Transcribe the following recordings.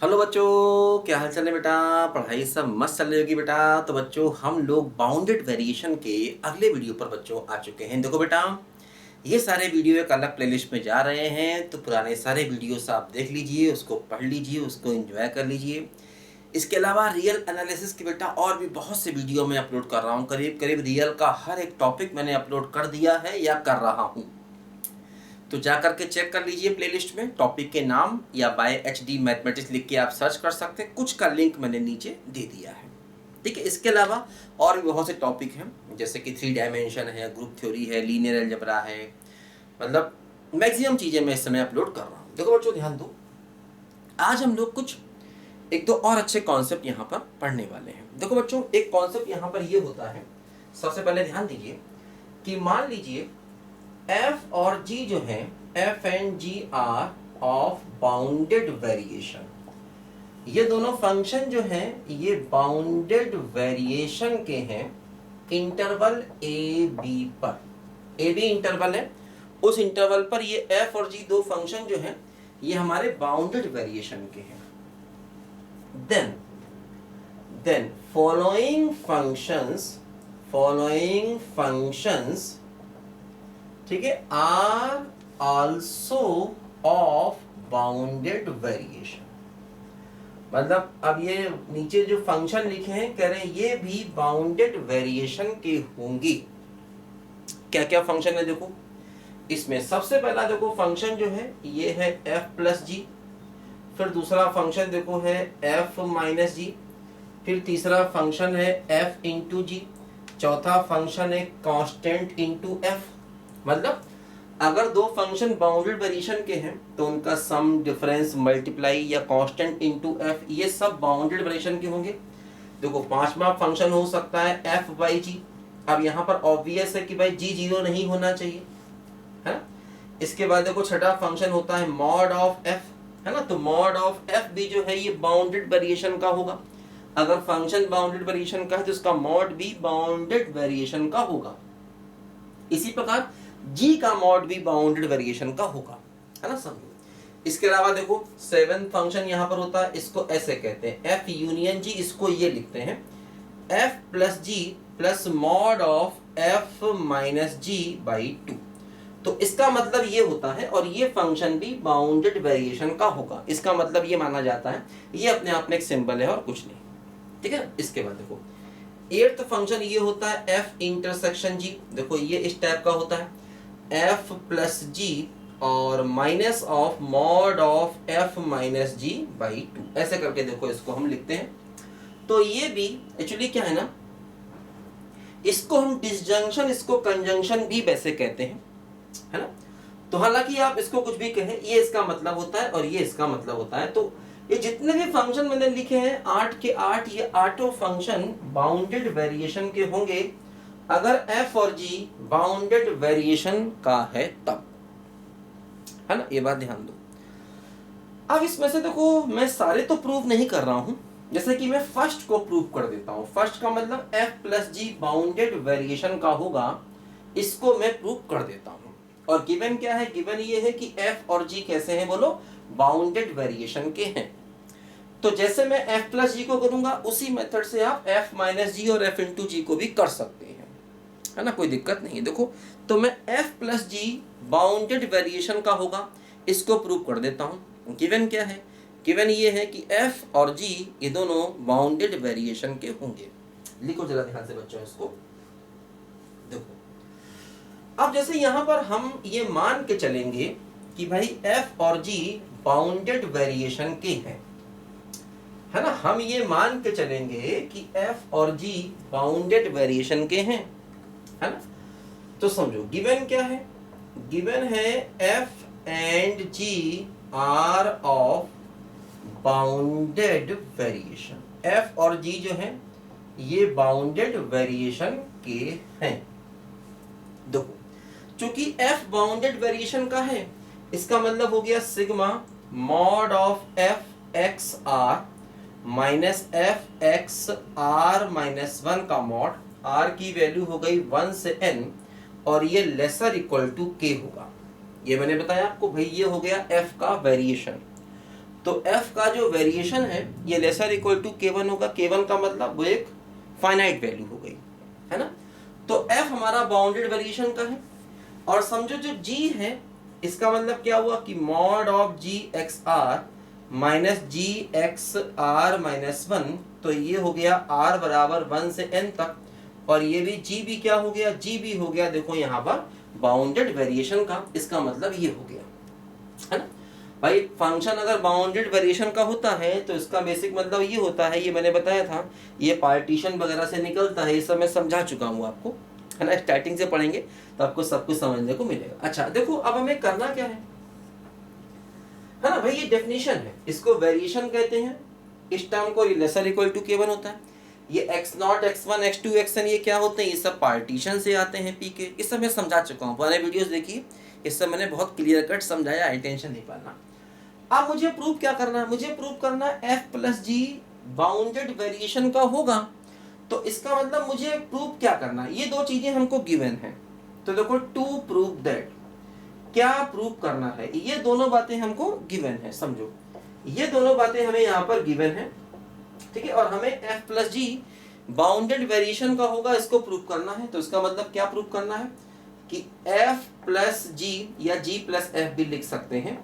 Hello बच्चों, क्या हाल चाल है बेटा। पढ़ाई सब मस्त चल रही होगी बेटा। तो बच्चों, हम लोग बाउंडेड वेरिएशन के अगले वीडियो पर बच्चों आ चुके हैं। देखो बेटा, ये सारे वीडियो एक अलग प्लेलिस्ट में जा रहे हैं, तो पुराने सारे वीडियोस आप देख लीजिए, उसको पढ़ लीजिए, उसको एंजॉय कर लीजिए। इसके अलावा रियल एनालिसिस के बेटा और भी बहुत से वीडियो मैं अपलोड कर रहा हूँ। करीब करीब रियल का हर एक टॉपिक मैंने अपलोड कर दिया है या कर रहा हूँ। तो जा करके चेक कर लीजिए प्लेलिस्ट में टॉपिक के नाम, या बाय HD मैथमेटिक्स लिख के आप सर्च कर सकते हैं। कुछ का लिंक मैंने नीचे दे दिया है, ठीक है। इसके अलावा और भी बहुत से टॉपिक हैं, जैसे कि 3 डायमेंशन है, ग्रुप थ्योरी है, लीनियर अलजेब्रा है, मतलब मैक्सिमम चीज़ें मैं इस समय अपलोड कर रहा हूँ। देखो बच्चों, ध्यान दो, आज हम लोग कुछ एक दो और अच्छे कॉन्सेप्ट यहाँ पर पढ़ने वाले हैं। देखो बच्चों, एक कॉन्सेप्ट यहाँ पर ये होता है, सबसे पहले ध्यान दीजिए कि मान लीजिए एफ और जी जो है, f and g are of bounded variation. ये दोनों फंक्शन जो हैं ये बाउंडेड वेरिएशन के हैं इंटरवल ए बी पर। ए बी इंटरवल है, उस इंटरवल पर ये एफ और जी दो फंक्शन जो हैं ये हमारे बाउंडेड वेरिएशन के हैं। देन फॉलोइंग फंक्शंस ठीक है are also of bounded variation. मतलब अब ये नीचे जो फंक्शन लिखे हैं कह रहे हैं ये भी बाउंडेड वेरिएशन के होंगे। क्या क्या फंक्शन है देखो, इसमें सबसे पहला देखो फंक्शन जो है ये है एफ प्लस जी, फिर दूसरा फंक्शन देखो है एफ माइनस जी, फिर तीसरा फंक्शन है एफ इंटू जी, चौथा फंक्शन है कांस्टेंट इंटू एफ। मतलब अगर दो फंक्शन बाउंडेड वेरिएशन के हैं तो उनका सम, डिफरेंस, मल्टीप्लाई या कांस्टेंट इनटू एफ, ये सब बाउंडेड वेरिएशन के होंगे। देखो पांचवा फंक्शन हो सकता है एफ बाई जी। अब यहाँ पर ऑब्वियस है कि भाई जी जीरो नहीं होना चाहिए, है ना। इसके बाद देखो छठा फंक्शन होता है मॉड ऑफ एफ, है ना। तो मॉड ऑफ एफ भी जो है ये बाउंडेड वेरिएशन का होगा। अगर फंक्शन बाउंडेड वेरिएशन का है तो इसका मॉड भी बाउंडेड वेरिएशन का होगा। इसी प्रकार जी का मॉड भी बाउंडेड वेरिएशन का होगा, है ना, समझो। इसके अलावा देखो सेवेंथ फंक्शन यहाँ पर होता है, इसको ऐसे कहते हैं एफ यूनियन जी, इसको ये लिखते हैं f plus g plus mod of f minus g by two. तो इसका मतलब ये होता है, और ये फंक्शन भी बाउंडेड वेरिएशन का होगा। इसका मतलब ये माना जाता है ये अपने आप में एक सिंबल है और कुछ नहीं, ठीक है। इसके बाद देखो एट्थ फंक्शन ये होता है एफ इंटरसेक्शन जी। देखो ये इस टाइप का होता है एफ प्लस जी और minus of mod of f minus g by two, ऐसे करके देखो इसको हम लिखते हैं। तो ये भी एक्चुअली क्या है ना, इसको हम डिसजंक्शन, इसको कंजंक्शन भी वैसे कहते हैं, है ना। तो हालांकि आप इसको कुछ भी कहें, ये इसका मतलब होता है और ये इसका मतलब होता है। तो ये जितने भी फंक्शन मैंने लिखे हैं 8 के 8, ये आठों फंक्शन बाउंडेड वेरिएशन के होंगे अगर f और g बाउंडेड वेरिएशन का है तब, है ना। ये बात ध्यान दो। अब इसमें से देखो मैं सारे तो प्रूव नहीं कर रहा हूं, जैसे कि मैं फर्स्ट को प्रूव कर देता हूं। फर्स्ट का मतलब f प्लस जी बाउंडेड वेरिएशन का होगा, इसको मैं प्रूव कर देता हूं। और गिवन क्या है, गिवन ये है कि f और g कैसे हैं बोलो, बाउंडेड वेरिएशन के हैं। तो जैसे मैं f प्लस जी को करूंगा उसी मेथड से आप f माइनस जी और f इंटू जी को भी कर सकते हैं, है ना, कोई दिक्कत नहीं है। देखो तो मैं f प्लस जी बाउंडेड वेरिएशन का होगा, इसको प्रूव कर देता हूं। गिवन क्या है, गिवन ये है कि f और g ये दोनों बाउंडेड वेरिएशन के होंगे। लिखो जरा ध्यान से बच्चों इसको। देखो अब जैसे यहां पर हम ये मान के चलेंगे कि भाई f और g बाउंडेड वेरिएशन के हैं, है ना। हम ये मान के चलेंगे कि f और g बाउंडेड वेरिएशन के हैं, है ना। तो समझो गिवन क्या है, गिवन है f and g are of bounded variation. f और g जो है ये बाउंडेड वेरिएशन के हैं। देखो चूंकि f बाउंडेड वेरिएशन का है, इसका मतलब हो गया sigma mod of f x are minus f x are minus 1 का मॉड, r की वैल्यू हो गई 1 से n और ये लेसर इक्वल टू k होगा। ये मैंने बताया आपको भाई, ये हो गया f का वेरिएशन। तो f का जो वेरिएशन है ये लेसर इक्वल टू k1 होगा। k1 का मतलब वो एक फाइनाइट वैल्यू हो गई, है ना। तो f हमारा बाउंडेड वेरिएशन का है। और समझो जो g है इसका मतलब क्या हुआ कि mod of ji x are minus ji x are minus 1, तो ये हो गया r बराबर 1 से n तक। और ये भी g भी क्या हो गया, g भी हो गया देखो यहाँ पर बाउंडेड वेरिएशन का। इसका मतलब ये हो गया, है ना भाई। फंक्शन अगर बाउंडेड वेरिएशन का होता है तो इसका बेसिक मतलब ये होता है, ये मैंने बताया था, ये पार्टीशन वगैरह से निकलता है, ये सब मैं समझा चुका हूँ आपको, है ना। स्टार्टिंग से पढ़ेंगे तो आपको सब कुछ समझने को मिलेगा। अच्छा देखो अब हमें करना क्या है ना भाई, ये डेफिनेशन है, इसको वेरिएशन कहते हैं। इस टर्म को लेसर इक्वल टू k1 होता है। ये x0 x1 x2 xn ये क्या होते हैं, ये सब पार्टीशन से आते हैं पी के। इस सब मैं समझा चुका हूँ, पुराने वीडियोस देखिए, इस सब मैंने बहुत क्लियर कट समझाया है, टेंशन नहीं पालना। अब मुझे प्रूव क्या करना है, मुझे प्रूव करना है f प्लस जी बाउंडेड वेरिएशन का होगा। तो इसका मतलब मुझे प्रूव क्या करना है, ये दो चीजें हमको गिवन है। तो देखो टू प्रूव दैट, क्या प्रूव करना है, ये दोनों बातें हमको गिवन है। समझो ये दोनों बातें हमें यहाँ पर गिवन है, ठीक है। और हमें f प्लस जी बाउंडेड वेरिएशन का होगा, इसको प्रूव करना है। तो इसका मतलब क्या प्रूव करना है कि f प्लस जी या g प्लस f भी लिख सकते हैं,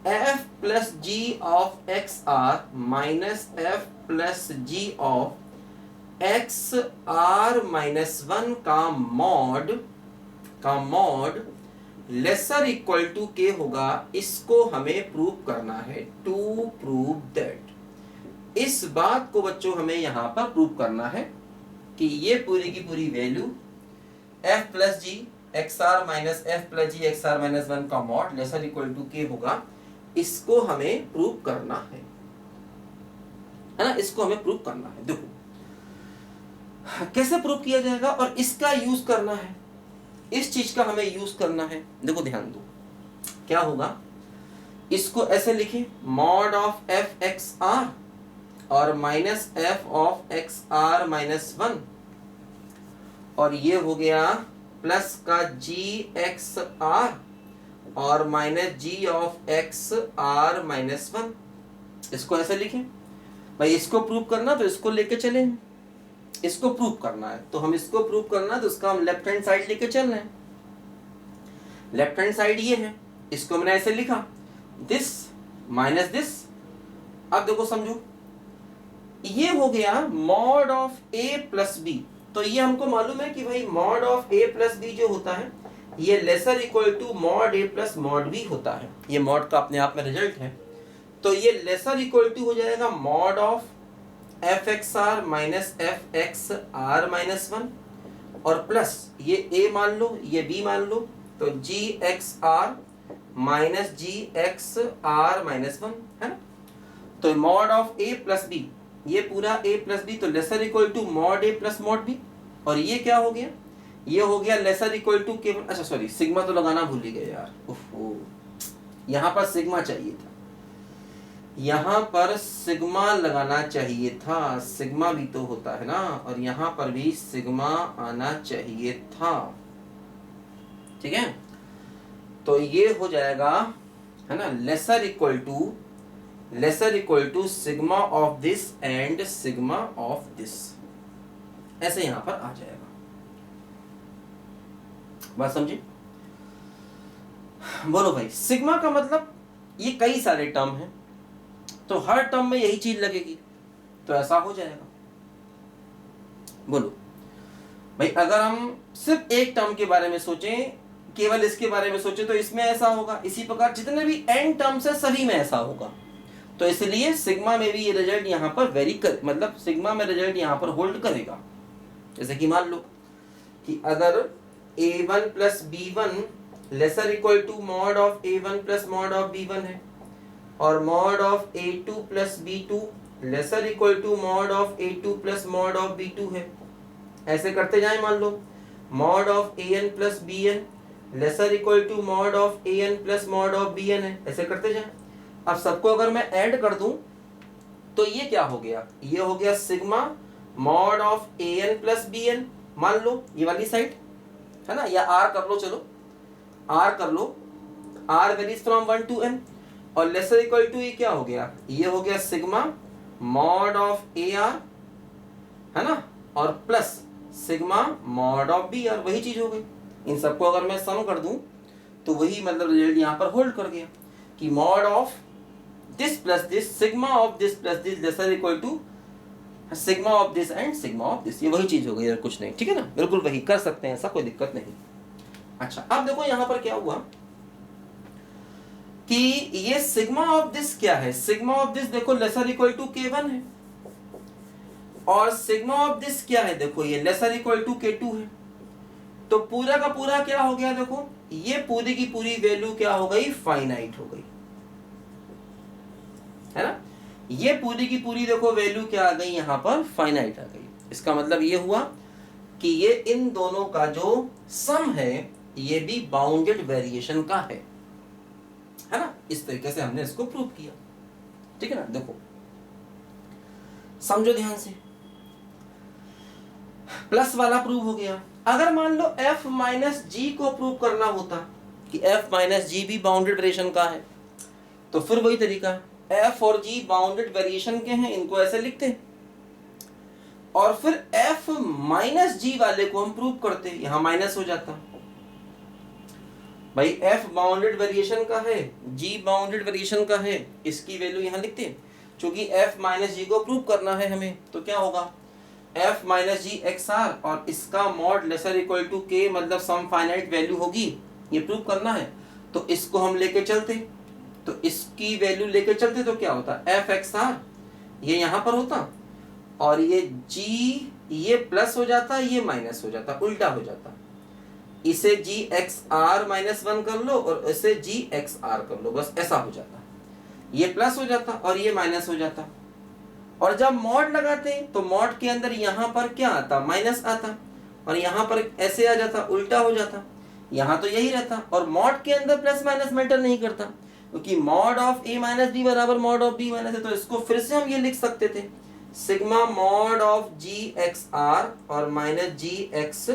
f plus g of x are minus f plus g of x are minus 1 का मॉड लेसर इक्वल टू के होगा। इसको हमें प्रूव करना है, टू प्रूव दैट। इस बात को बच्चों हमें यहां पर प्रूव करना है कि ये पूरी की पूरी value f plus g x are minus f plus g x are minus 1 का मॉड लेसर इक्वल टू के होगा। इसको हमें प्रूव करना है ना, इसको हमें प्रूव करना है। देखो कैसे प्रूव किया जाएगा और इसका यूज करना है, इस चीज का हमें यूज करना है। देखो ध्यान दो क्या होगा, इसको ऐसे लिखें mod of F x are और minus F of x are minus 1, और ये हो गया प्लस का जी एक्स आर और minus G of x are minus 1। इसको ऐसे लिखें भाई, इसको प्रूव करना तो इसको लेके चले, इसको प्रूव करना है तो हम इसको प्रूव करना है तो उसका हम लेफ्ट हैंड साइड लेके चल रहे हैं। लेफ्ट हैंड साइड ये है, इसको मैंने ऐसे लिखा दिस माइनस दिस। अब देखो समझो, ये हो गया mod of A plus B. तो ये हमको मालूम है कि भाई mod of A plus b जो होता है ये lesser equal to mod A plus mod b होता है। ये मॉड का अपने आप में रिजल्ट है। तो ये लेसर इक्वल टू हो जाएगा mod of F x are minus f x are minus 1 और प्लस ये ए मान लो ये बी मान लो, तो G x are minus ji x are minus 1, है ना। तो mod of A plus B, ये पूरा a प्लस बी, तो lesser equal to mod A plus mod B. और ये क्या हो गया, ये हो गया लेसर इक्वल टू के, अच्छा सॉरी सिग्मा तो लगाना भूल ही गए यार, ओहो यहाँ पर सिग्मा चाहिए था, यहाँ पर सिग्मा लगाना चाहिए था, सिग्मा भी तो होता है ना, और यहाँ पर भी सिग्मा आना चाहिए था, ठीक है। तो ये हो जाएगा, है ना, lesser equal to sigma of this and sigma of this, ऐसे यहां पर आ जाएगा। बात समझे? बोलो भाई, सिग्मा का मतलब ये कई सारे टर्म हैं, तो हर टर्म में यही चीज लगेगी, तो ऐसा हो जाएगा। बोलो भाई, अगर हम सिर्फ एक टर्म के बारे में सोचें, केवल इसके बारे में सोचें, तो इसमें ऐसा होगा। इसी प्रकार जितने भी n टर्म्स है सभी में ऐसा होगा। तो इसलिए सिग्मा में भी ये रिजल्ट यहाँ पर मतलब सिग्मा में रिजल्ट यहाँ पर होल्ड करेगा। जैसे कि मान लो कि अगर a1 plus b1 lesser equal to mod of a1 plus mod of b1 है, और mod of a2 plus b2 lesser equal to mod of a2 plus mod of b2 है। ऐसे करते जाए, मान लो mod of an plus bn lesser equal to mod of an plus mod of bn है। ऐसे करते जाए। अब सबको अगर मैं ऐड कर दूं तो ये क्या हो गया, ये हो गया sigma mod of an plus bn, मान लो ये वाली साइड, है ना, या r कर लो, चलो r कर लो, r varies from 1 to n। और लेसर इक्वल टू ये क्या हो गया, ये हो गया sigma mod of a r, है ना, और plus sigma mod of b r, वही चीज हो गई। इन सबको अगर मैं सम कर दूं तो वही मतलब रिजल्ट यहाँ पर होल्ड कर गया कि mod of this plus this sigma of this plus this lesser equal to sigma of this and sigma of this, ये वही चीज हो गई और कुछ नहीं। ठीक है ना, बिल्कुल वही कर सकते हैं, ऐसा कोई दिक्कत नहीं। अच्छा अब देखो यहाँ पर क्या हुआ कि ये सिग्मा ऑफ दिस क्या है, सिग्मा ऑफ दिस देखो लेसर इक्वल टू K1 है, और सिग्मा ऑफ दिस क्या है, देखो ये लेसर इक्वल टू K2 है। तो पूरा का पूरा क्या हो गया, देखो ये पूरी की पूरी वैल्यू क्या हो गई, फाइनाइट हो गई, है ना। ये पूरी की पूरी देखो वैल्यू क्या आ गई, यहाँ पर फाइनाइट आ गई। इसका मतलब ये हुआ कि ये इन दोनों का जो सम है ये भी बाउंडेड वेरिएशन का है ना। इस तरीके से हमने इसको प्रूव किया। ठीक है ना, देखो समझो ध्यान से, प्लस वाला प्रूव हो गया। अगर मान लो f माइनस जी को प्रूव करना होता कि f माइनस जी भी बाउंडेड वेरिएशन का है, तो फिर वही तरीका, f और g बाउंडेड वेरिएशन के हैं, इनको ऐसे लिखते और फिर f माइनस जी वाले को हम प्रूव करते, यहां माइनस हो जाता। भाई f बाउंडेड वेरिएशन का है, g बाउंडेड वेरिएशन का है, इसकी वैल्यू यहां लिखते। क्योंकि f माइनस जी को प्रूव करना है हमें, तो क्या होगा f minus ji x are, और इसका mod lesser equal to k, मतलब सम फाइनाइट वैल्यू होगी, ये प्रूव करना है। तो इसको हम लेके चलते, तो इसकी वैल्यू लेके चलते तो क्या होता, f एक्स आर ये यहाँ पर होता, और ये g ये प्लस हो जाता, ये माइनस हो जाता, उल्टा हो जाता। इसे जी एक्स आर माइनस 1 कर लो और इसे जी एक्स आर कर लो, बस ऐसा हो जाता। ये प्लस हो जाता और ये माइनस हो जाता। और जब मॉड लगाते तो मॉड के अंदर यहाँ पर क्या आता, माइनस आता, और यहाँ पर ऐसे आ जाता, उल्टा हो जाता। यहाँ तो यही रहता, और मॉड के अंदर प्लस माइनस मैटर नहीं करता, क्योंकि mod of a minus b बराबर मॉड ऑफ बी माइनस है। तो इसको फिर से हम ये लिख सकते थे, sigma mod of ji x are और minus ji x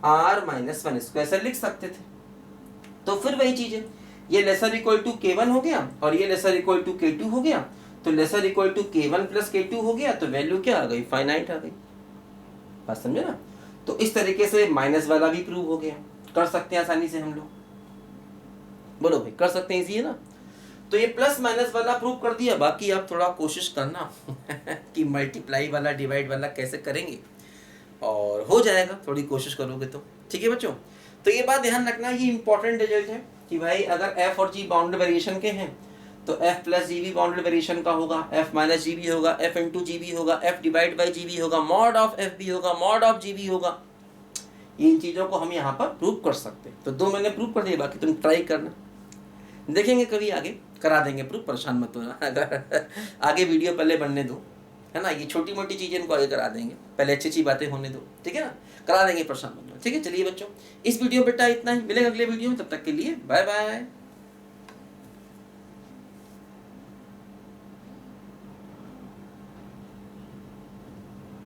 are minus 1, इसको ऐसे लिख सकते थे। तो फिर वही चीज है, ये लेसर इक्वल टू K1 हो गया और ये लेसर इक्वल टू K2 हो गया, तो lesser equal to K1 plus K2 हो गया, तो वैल्यू क्या आ गई, फाइनाइट आ गई। बात समझे ना। तो इस तरीके से माइनस वाला भी प्रूव हो गया, कर सकते हैं आसानी से हम लोग। बोलो भाई, कर सकते हैं, इजी है ना। तो ये प्लस माइनस वाला प्रूव कर दिया, बाकी आप थोड़ा कोशिश करना कि मल्टीप्लाई वाला डिवाइड वाला कैसे करेंगे, और हो जाएगा, थोड़ी कोशिश करोगे तो। ठीक है बच्चों, तो ये बात ध्यान रखना, ये इंपॉर्टेंट रिजल्ट है कि भाई अगर f और g बाउंडेड वेरिएशन के हैं तो f प्लस जी भी बाउंडेड वेरिएशन का होगा, f माइनस जी भी होगा, f इंटू जी भी होगा, f डिवाइड बाई जी भी होगा, मॉड ऑफ f भी होगा, मॉड ऑफ जी भी होगा। इन चीज़ों को हम यहाँ पर प्रूव कर सकते हैं। तो 2 मैंने प्रूव कर दिए, बाकी तुम ट्राई करना, देखेंगे कभी आगे करा देंगे प्रूफ, परेशान मत होना। अगर आगे वीडियो पहले बनने दो, है ना, ये छोटी मोटी चीज़ें इनको आगे करा देंगे, पहले अच्छी अच्छी बातें होने दो, ठीक है ना, करा देंगे, परेशान मत होना। ठीक है, चलिए बच्चों, इस वीडियो बेटा इतना ही, मिलेगा अगले वीडियो में, तब तक के लिए बाय बाय।